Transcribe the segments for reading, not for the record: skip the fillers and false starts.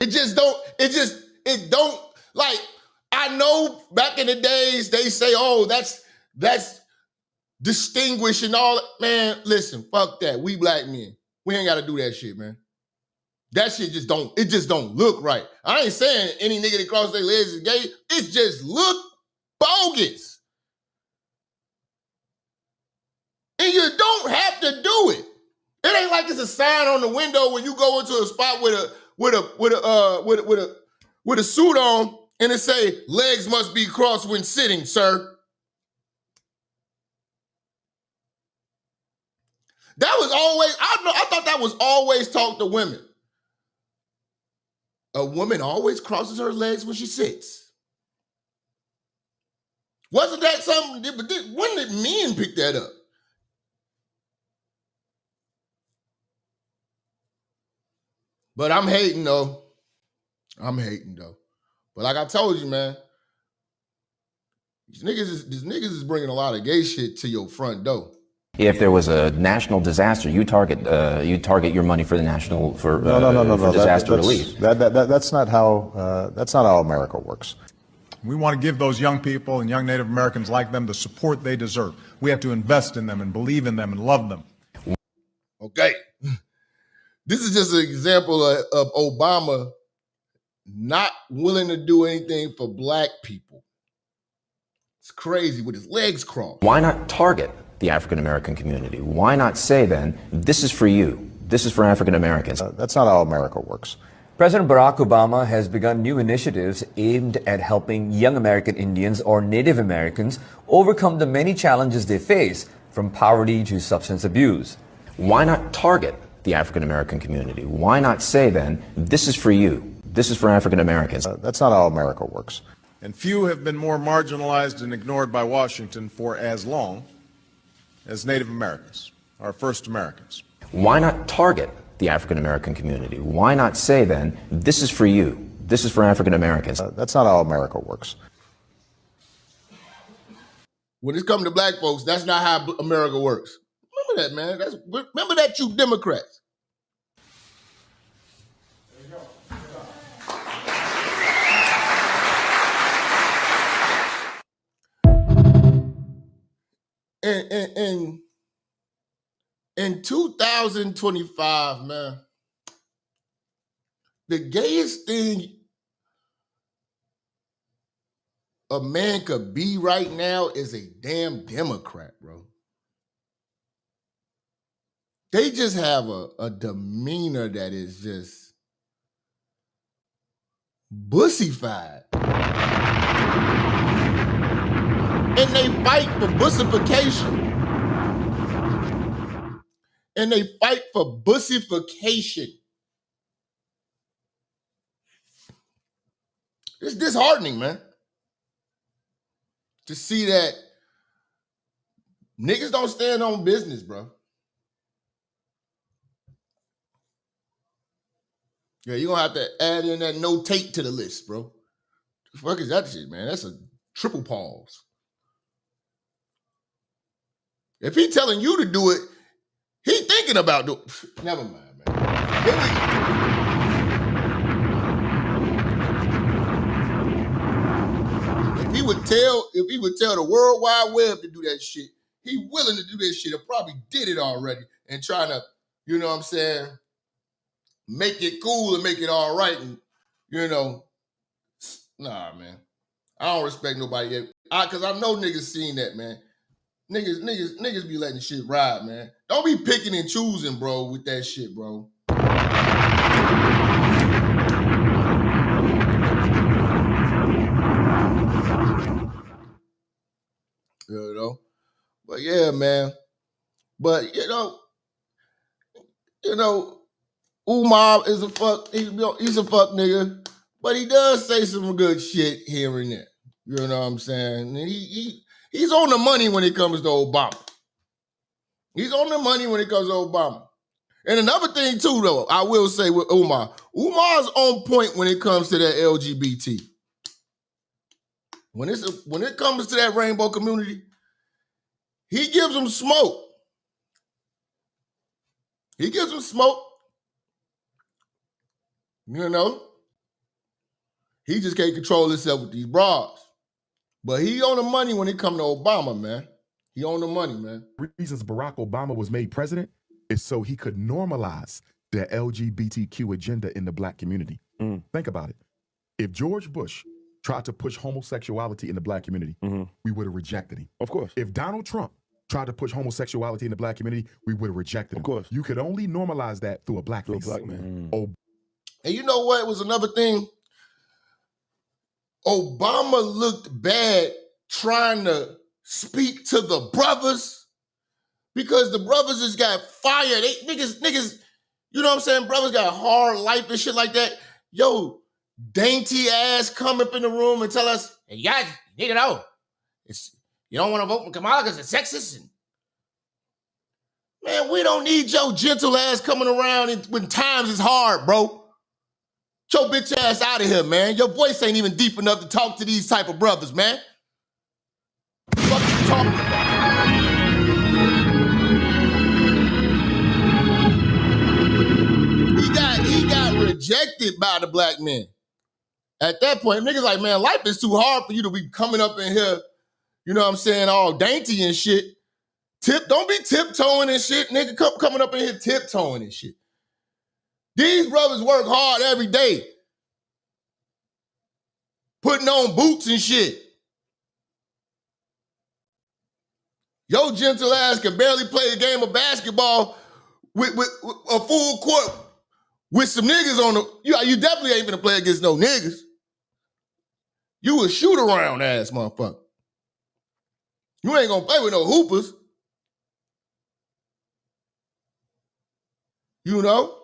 It don't, like, I know back in the days they say, oh, that's distinguished and all. Man, listen, fuck that. We black men, we ain't got to do that shit, man. That shit just don't look right. I ain't saying any nigga that cross their legs is gay. It just look bogus. And you don't have to do it. It ain't like it's a sign on the window when you go into a spot with a suit on and it say legs must be crossed when sitting, sir. That was always, I thought that was always taught to women. A woman always crosses her legs when she sits. Wasn't that something? When did men pick that up? But I'm hating though. But like I told you, man, these niggas is bringing a lot of gay shit to your front door. If there was a national disaster, you target your money for the national for disaster relief. That's not how America works. We want to give those young people and young Native Americans like them the support they deserve. We have to invest in them and believe in them and love them. Okay. This is just an example of Obama not willing to do anything for black people. It's crazy with his legs crossed. Why not target the African American community? Why not say then, this is for you, this is for African Americans? That's not how America works. President Barack Obama has begun new initiatives aimed at helping young American Indians or Native Americans overcome the many challenges they face, from poverty to substance abuse. Why not target the African American community? Why not say then, this is for you, this is for African Americans? That's not how America works. And few have been more marginalized and ignored by Washington for as long as Native Americans, our first Americans. Why not target the African American community? Why not say then, this is for you, this is for African Americans? That's not how America works. When it's coming to black folks, that's not how America works. Remember that, man. Remember that, you Democrats. In 2025, man, the gayest thing a man could be right now is a damn Democrat, bro. They just have a demeanor that is just bussified. And they fight for bussification. It's disheartening, man, to see that niggas don't stand on business, bro. Yeah, you're gonna have to add in that no take to the list, bro. The fuck is that shit, man? That's a triple pause. If he telling you to do it, he thinking about doing. Never mind, man. If he would tell the World Wide Web to do that shit, he willing to do that shit. He probably did it already and trying to, you know what I'm saying, make it cool and make it all right. And, you know, nah, man. I don't respect nobody yet. Cause I know niggas seen that, man. Niggas be letting shit ride, man. Don't be picking and choosing, bro, with that shit, bro. You know? But yeah, man. But you know, Umar is a fuck, he's a fuck nigga, but he does say some good shit here and there. You know what I'm saying? And he's on the money when it comes to Obama. He's on the money when it comes to Obama. And another thing too, though, I will say with Umar's on point when it comes to that LGBT. When it comes to that rainbow community, he gives them smoke. He gives them smoke. You know? He just can't control himself with these bras. But he on the money when it come to Obama, man. He on the money, man. Reasons Barack Obama was made president is so he could normalize the LGBTQ agenda in the black community. Think about it. If George Bush tried to push homosexuality in the black community, we would have rejected him. Of course. If Donald Trump tried to push homosexuality in the black community, we would have rejected him. Of course. You could only normalize that through a black face. Black man. And you know what was another thing? Obama looked bad trying to speak to the brothers because the brothers just got fired. They niggas, you know what I'm saying? Brothers got hard life and shit like that. Yo, dainty ass come up in the room and tell us, hey, you guys need to know. You don't want to vote for Kamala because it's sexist. Man, we don't need your gentle ass coming around when times is hard, bro. Get your bitch ass out of here, man. Your voice ain't even deep enough to talk to these type of brothers, man. What you talking about? He got rejected by the black men. At that point, niggas like, man, life is too hard for you to be coming up in here, you know what I'm saying, all dainty and shit. Don't be tiptoeing and shit, nigga. Coming up in here tiptoeing and shit. These brothers work hard every day. Putting on boots and shit. Your gentle ass can barely play a game of basketball with a full court with some niggas on the... You definitely ain't gonna play against no niggas. You a shoot-around ass motherfucker. You ain't gonna play with no hoopers. You know?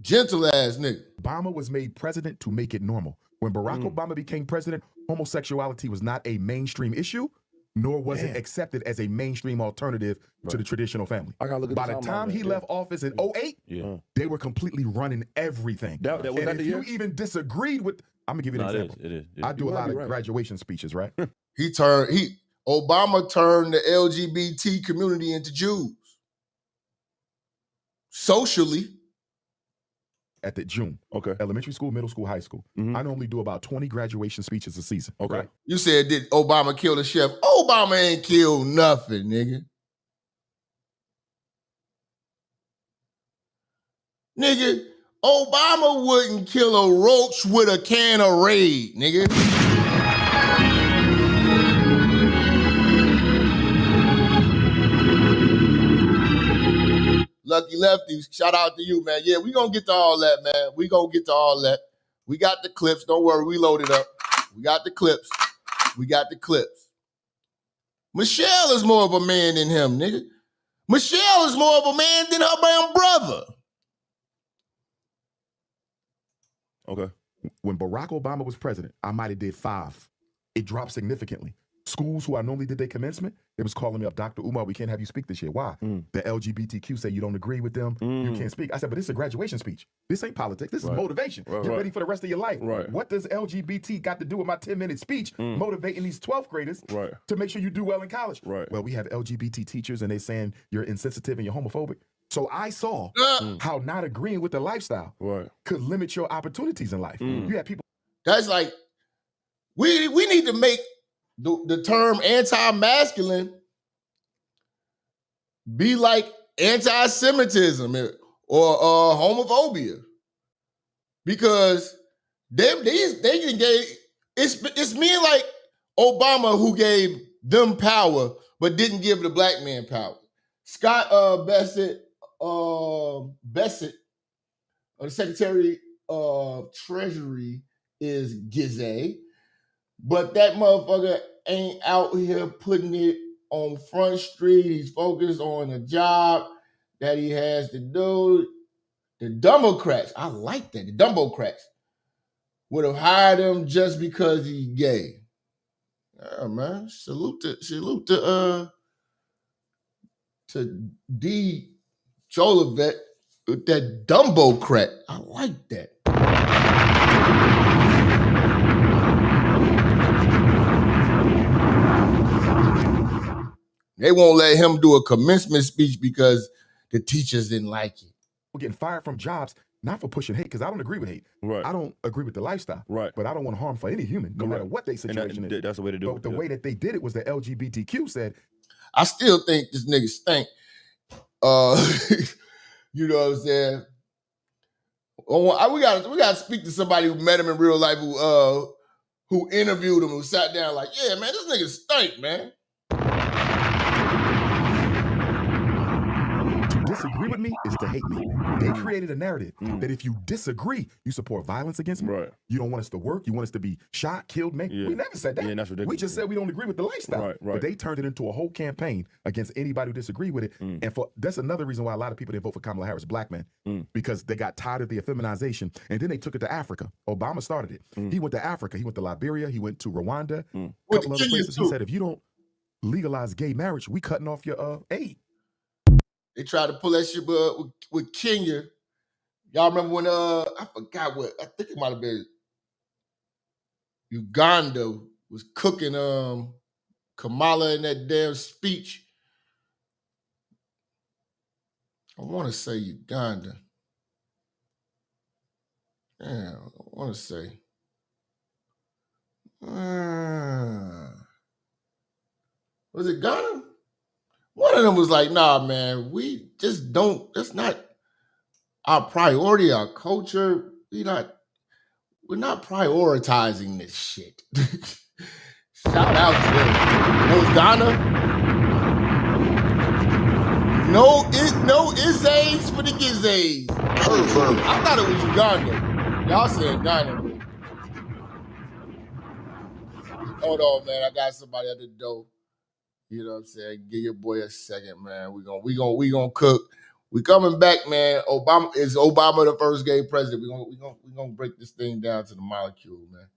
Gentle ass nigga. Obama was made president to make it normal. When Barack Obama became president, homosexuality was not a mainstream issue, nor was it accepted as a mainstream alternative to the traditional family. I gotta look at By the time he left office in 2008, they were completely running everying. Was and that if the you year? even disagreed with, I'm gonna give you an example. It is. I do a lot of graduation speeches, right? Obama turned the LGBT community into Jews. Socially. At the June. Okay. Elementary school, middle school, high school. I normally do about 20 graduation speeches a season. Okay. Right? You said, did Obama kill the chef? Obama ain't killed nothing, nigga. Nigga, Obama wouldn't kill a roach with a can of Raid, nigga. Lucky Lefty, shout out to you, man. Yeah, we gonna get to all that, man. We gonna get to all that. We got the clips. Don't worry, we loaded up. We got the clips. We got the clips. Michelle is more of a man than him, nigga. Michelle is more of a man than her damn brother. Okay. When Barack Obama was president, I might have did 5. It dropped significantly. Schools who I normally did their commencement, they was calling me up, Dr. Umar, we can't have you speak this year. Why? The LGBTQ say you don't agree with them, you can't speak. I said, but this is a graduation speech. This ain't politics, this is motivation. Get ready for the rest of your life. What does LGBT got to do with my 10-minute speech motivating these 12th graders to make sure you do well in college? Well, we have LGBT teachers and they saying you're insensitive and you're homophobic. So I saw how not agreeing with the lifestyle could limit your opportunities in life. You have people. That's like, we need to make the term anti-masculine be like anti-Semitism or homophobia, because they can get it's men like Obama who gave them power but didn't give the black man power. Scott Bassett, the Secretary of Treasury, is gay. But that motherfucker ain't out here putting it on Front Street. He's focused on a job that he has to do. The Democrats, I like that. The Democrats would have hired him just because he's gay. Yeah, man. Salute to D. Jolivet with that Dumbocrat. I like that. They won't let him do a commencement speech because the teachers didn't like it. Getting fired from jobs not for pushing hate, because I don't agree with hate. Right. I don't agree with the lifestyle. Right. But I don't want harm for any human, no matter what their situation is. That's the way to do it. But the way that they did it was the LGBTQ said, I still think this nigga stink. You know what I'm saying? We gotta speak to somebody who met him in real life, who interviewed him, who sat down like, yeah, man, this nigga stink, man. to disagree with me is to hate me. They created a narrative that if you disagree, you support violence against me. Right. You don't want us to work. You want us to be shot, killed, man. Yeah. We never said that. Yeah, that's ridiculous. We just said we don't agree with the lifestyle. Right, right. But they turned it into a whole campaign against anybody who disagreed with it. And that's another reason why a lot of people didn't vote for Kamala Harris, black men, because they got tired of the effeminization. And then they took it to Africa. Obama started it. He went to Africa. He went to Liberia. He went to Rwanda. A couple other places. He said, if you don't legalize gay marriage, we cutting off your aid. They tried to pull that shit with Kenya. Y'all remember when I forgot what, I think it might have been Uganda was cooking Kamala in that damn speech. I want to say Uganda. Yeah, I want to say. Was it Ghana? One of them was like, nah, man, we just don't, that's not our priority, our culture. We're not prioritizing this shit. Shout out to them. That was Ghana. No Izzays for the Gizzays. I thought it was Uganda. Y'all said Ghana. Hold on, man. I got somebody at the door. You know what I'm saying? Give your boy a second, man. We gonna cook. We coming back, man. Obama the first gay president. We gonna break this thing down to the molecule, man.